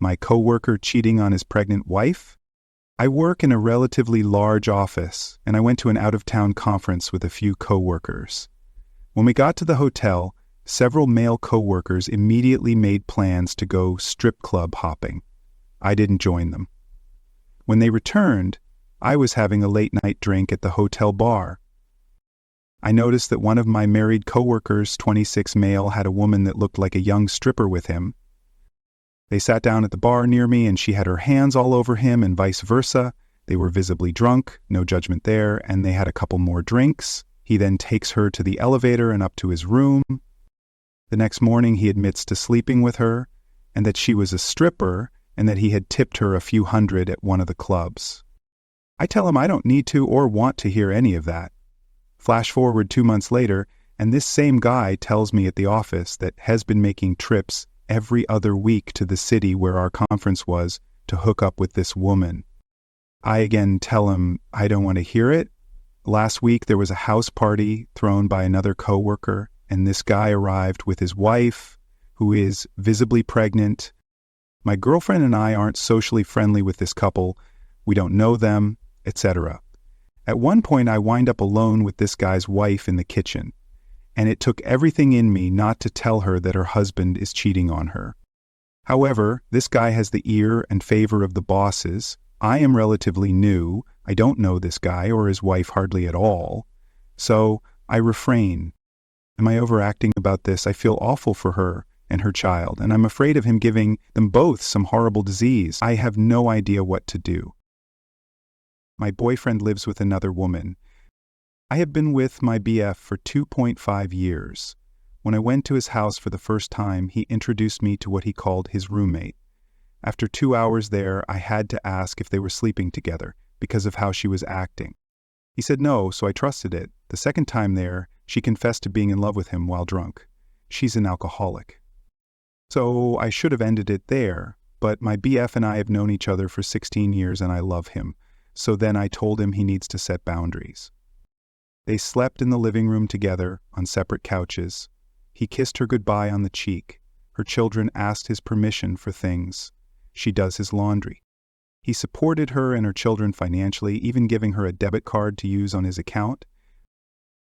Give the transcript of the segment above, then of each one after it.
My coworker cheating on his pregnant wife? I work in a relatively large office, and I went to an out-of-town conference with a few coworkers. When we got to the hotel, several male coworkers immediately made plans to go strip club hopping. I didn't join them. When they returned, I was having a late-night drink at the hotel bar. I noticed that one of my married coworkers, 26 male, had a woman that looked like a young stripper with him. They sat down at the bar near me, and she had her hands all over him and vice versa. They were visibly drunk, no judgment there, and they had a couple more drinks. He then takes her to the elevator and up to his room. The next morning he admits to sleeping with her, and that she was a stripper, and that he had tipped her a few hundred at one of the clubs. I tell him I don't need to or want to hear any of that. Flash forward 2 months later, and this same guy tells me at the office that has been making trips every other week to the city where our conference was to hook up with this woman. I again tell him I don't want to hear it. Last week there was a house party thrown by another coworker, and this guy arrived with his wife, who is visibly pregnant. My girlfriend and I aren't socially friendly with this couple. We don't know them, etc. At one point I wind up alone with this guy's wife in the kitchen, and it took everything in me not to tell her that her husband is cheating on her. However, this guy has the ear and favor of the bosses. I am relatively new. I don't know this guy or his wife hardly at all. So I refrain. Am I overacting about this? I feel awful for her and her child, and I'm afraid of him giving them both some horrible disease. I have no idea what to do. My boyfriend lives with another woman. I have been with my BF for 2.5 years. When I went to his house for the first time, he introduced me to what he called his roommate. After 2 hours there, I had to ask if they were sleeping together because of how she was acting. He said no, so I trusted it. The second time there, she confessed to being in love with him while drunk. She's an alcoholic. So I should have ended it there, but my BF and I have known each other for 16 years and I love him. So then I told him he needs to set boundaries. They slept in the living room together on separate couches. He kissed her goodbye on the cheek. Her children asked his permission for things. She does his laundry. He supported her and her children financially, even giving her a debit card to use on his account.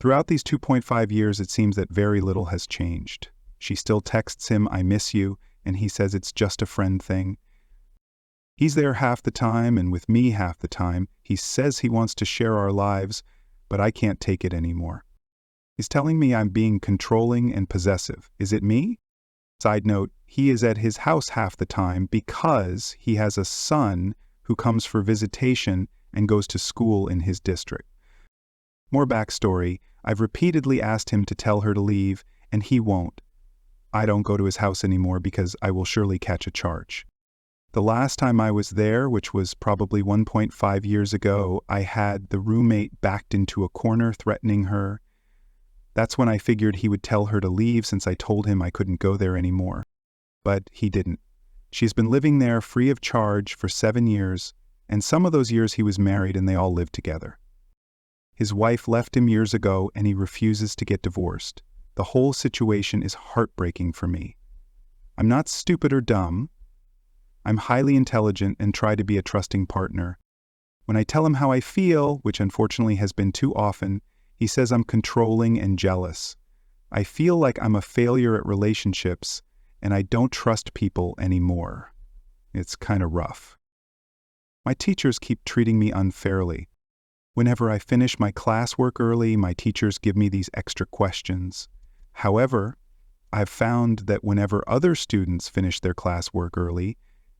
Throughout these 2.5 years, it seems that very little has changed. She still texts him, "I miss you," and he says it's just a friend thing. He's there half the time and with me half the time. He says he wants to share our lives, but I can't take it anymore. He's telling me I'm being controlling and possessive. Is it me? Side note, he is at his house half the time because he has a son who comes for visitation and goes to school in his district. More backstory, I've repeatedly asked him to tell her to leave, and he won't. I don't go to his house anymore because I will surely catch a charge. The last time I was there, which was probably 1.5 years ago, I had the roommate backed into a corner threatening her. That's when I figured he would tell her to leave since I told him I couldn't go there anymore. But he didn't. She's been living there free of charge for 7 years, and some of those years he was married and they all lived together. His wife left him years ago and he refuses to get divorced. The whole situation is heartbreaking for me. I'm not stupid or dumb. I'm highly intelligent and try to be a trusting partner. When I tell him how I feel, which unfortunately has been too often, he says I'm controlling and jealous. I feel like I'm a failure at relationships, and I don't trust people anymore. It's kind of rough. My teachers keep treating me unfairly. Whenever I finish my classwork early, my teachers give me these extra questions. However, I've found that whenever other students finish their classwork early,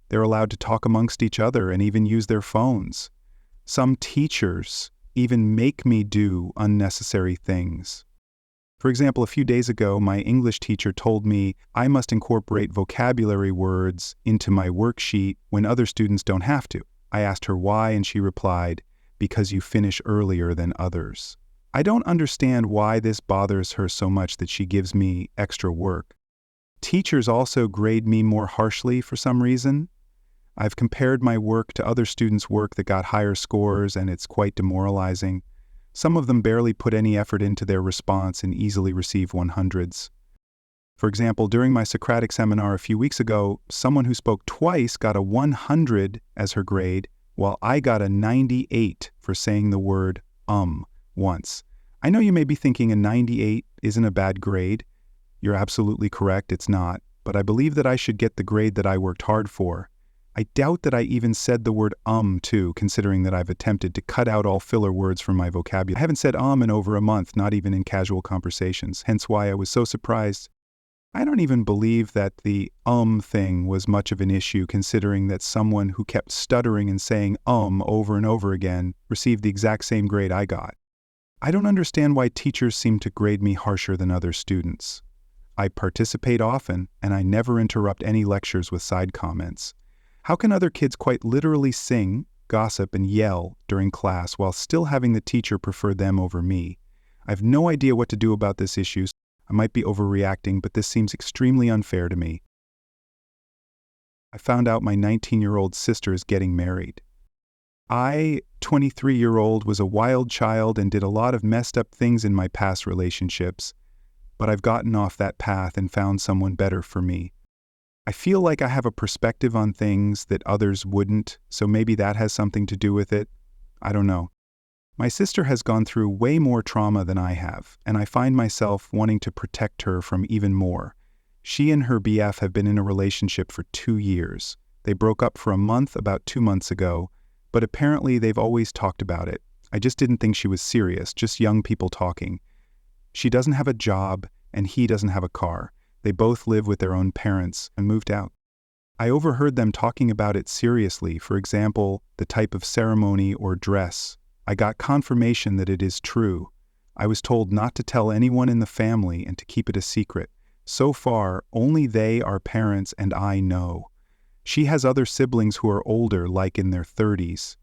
they're allowed to talk amongst each other and even use their phones. Some teachers even make me do unnecessary things. For example, a few days ago, my English teacher told me I must incorporate vocabulary words into my worksheet when other students don't have to. I asked her why, and she replied, "Because you finish earlier than others." I don't understand why this bothers her so much that she gives me extra work. Teachers also grade me more harshly for some reason. I've compared my work to other students' work that got higher scores, and it's quite demoralizing. Some of them barely put any effort into their response and easily receive 100s. For example, during my Socratic seminar a few weeks ago, someone who spoke twice got a 100 as her grade, while I got a 98 for saying the word once. I know you may be thinking a 98 isn't a bad grade. You're absolutely correct, it's not. But I believe that I should get the grade that I worked hard for. I doubt that I even said the word too, considering that I've attempted to cut out all filler words from my vocabulary. I haven't said in over a month, not even in casual conversations, hence why I was so surprised. I don't even believe that the thing was much of an issue, considering that someone who kept stuttering and saying over and over again received the exact same grade I got. I don't understand why teachers seem to grade me harsher than other students. I participate often, and I never interrupt any lectures with side comments. How can other kids quite literally sing, gossip, and yell during class while still having the teacher prefer them over me? I have no idea what to do about this issue. I might be overreacting, but this seems extremely unfair to me. I found out my 19-year-old sister is getting married. I, 23-year-old, was a wild child and did a lot of messed up things in my past relationships, but I've gotten off that path and found someone better for me. I feel like I have a perspective on things that others wouldn't, so maybe that has something to do with it. I don't know. My sister has gone through way more trauma than I have, and I find myself wanting to protect her from even more. She and her BF have been in a relationship for 2 years. They broke up for a month about 2 months ago, but apparently they've always talked about it. I just didn't think she was serious, just young people talking. She doesn't have a job, and he doesn't have a car. They both live with their own parents and moved out. I overheard them talking about it seriously, for example, the type of ceremony or dress. I got confirmation that it is true. I was told not to tell anyone in the family and to keep it a secret. So far, only they, our parents, and I know. She has other siblings who are older, like in their 30s.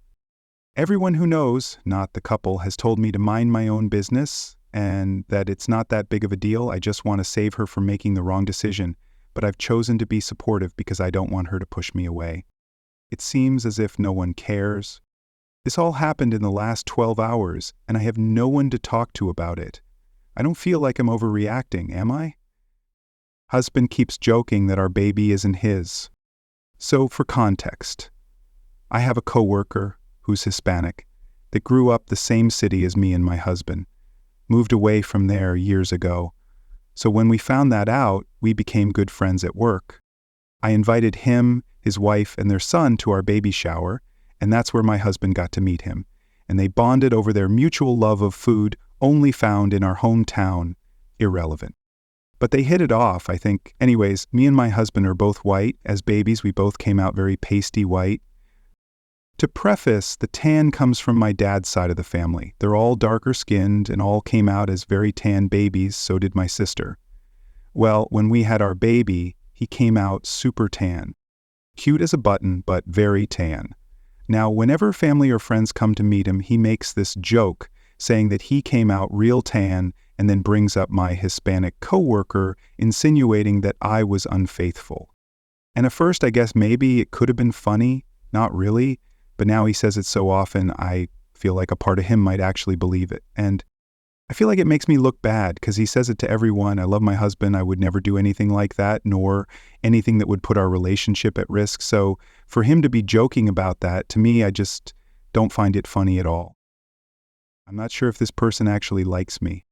Everyone who knows, not the couple, has told me to mind my own business and that it's not that big of a deal. I just want to save her from making the wrong decision, but I've chosen to be supportive because I don't want her to push me away. It seems as if no one cares. This all happened in the last 12 hours, and I have no one to talk to about it. I don't feel like I'm overreacting, am I? Husband keeps joking that our baby isn't his. So, for context, I have a coworker who's Hispanic that grew up the same city as me and my husband, moved away from there years ago. So when we found that out, we became good friends at work. I invited him, his wife, and their son to our baby shower, and that's where my husband got to meet him. And they bonded over their mutual love of food only found in our hometown. Irrelevant. But they hit it off, I think. Anyways, me and my husband are both white. As babies, we both came out very pasty white. To preface, the tan comes from my dad's side of the family. They're all darker skinned and all came out as very tan babies, so did my sister. Well, when we had our baby, he came out super tan. Cute as a button, but very tan. Now, whenever family or friends come to meet him, he makes this joke, saying that he came out real tan and then brings up my Hispanic coworker, insinuating that I was unfaithful. And at first, I guess maybe it could have been funny, not really, but now he says it so often, I feel like a part of him might actually believe it. And I feel like it makes me look bad because he says it to everyone. I love my husband. I would never do anything like that, nor anything that would put our relationship at risk. So for him to be joking about that, to me, I just don't find it funny at all. I'm not sure if this person actually likes me.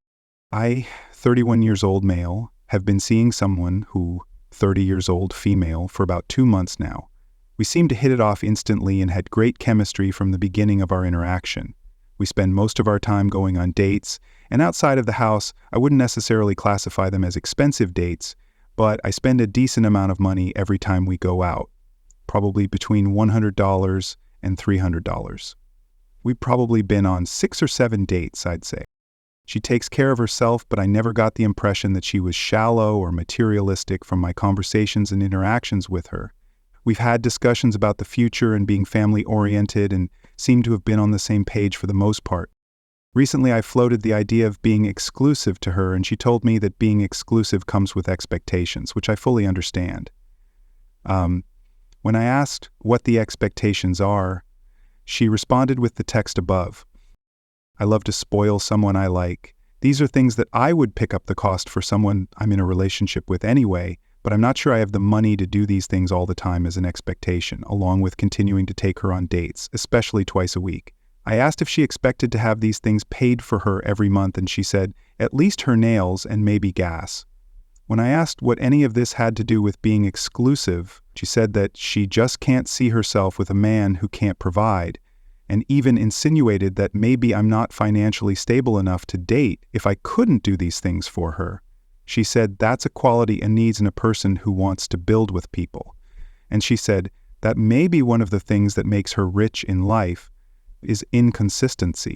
I, 31 years old male, have been seeing someone who, 30 years old female, for about 2 months now. We seemed to hit it off instantly and had great chemistry from the beginning of our interaction. We spend most of our time going on dates, and outside of the house, I wouldn't necessarily classify them as expensive dates, but I spend a decent amount of money every time we go out, probably between $100 and $300. We've probably been on 6 or 7 dates, I'd say. She takes care of herself, but I never got the impression that she was shallow or materialistic from my conversations and interactions with her. We've had discussions about the future and being family-oriented and seem to have been on the same page for the most part. Recently, I floated the idea of being exclusive to her, and she told me that being exclusive comes with expectations, which I fully understand. When I asked what the expectations are, she responded with the text above. I love to spoil someone I like, These are things that I would pick up the cost for someone I'm in a relationship with anyway, but I'm not sure I have the money to do these things all the time as an expectation, along with continuing to take her on dates, especially twice a week. I asked if she expected to have these things paid for her every month, and she said, at least her nails and maybe gas. When I asked what any of this had to do with being exclusive, she said that she just can't see herself with a man who can't provide, and even insinuated that maybe I'm not financially stable enough to date if I couldn't do these things for her. She said that's a quality and needs in a person who wants to build with people. And she said that maybe one of the things that makes her rich in life is inconsistency.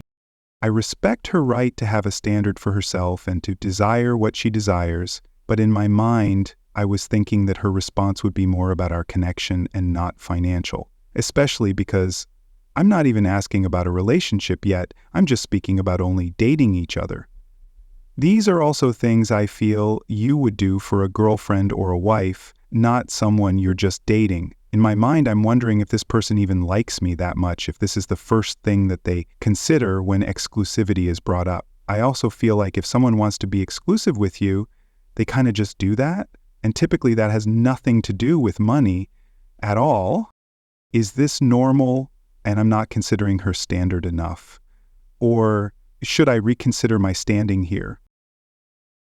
I respect her right to have a standard for herself and to desire what she desires, but in my mind, I was thinking that her response would be more about our connection and not financial, especially because I'm not even asking about a relationship yet. I'm just speaking about only dating each other. These are also things I feel you would do for a girlfriend or a wife, not someone you're just dating. In my mind, I'm wondering if this person even likes me that much, if this is the first thing that they consider when exclusivity is brought up. I also feel like if someone wants to be exclusive with you, they kind of just do that. And typically that has nothing to do with money at all. Is this normal and I'm not considering her standard enough? Or should I reconsider my standing here?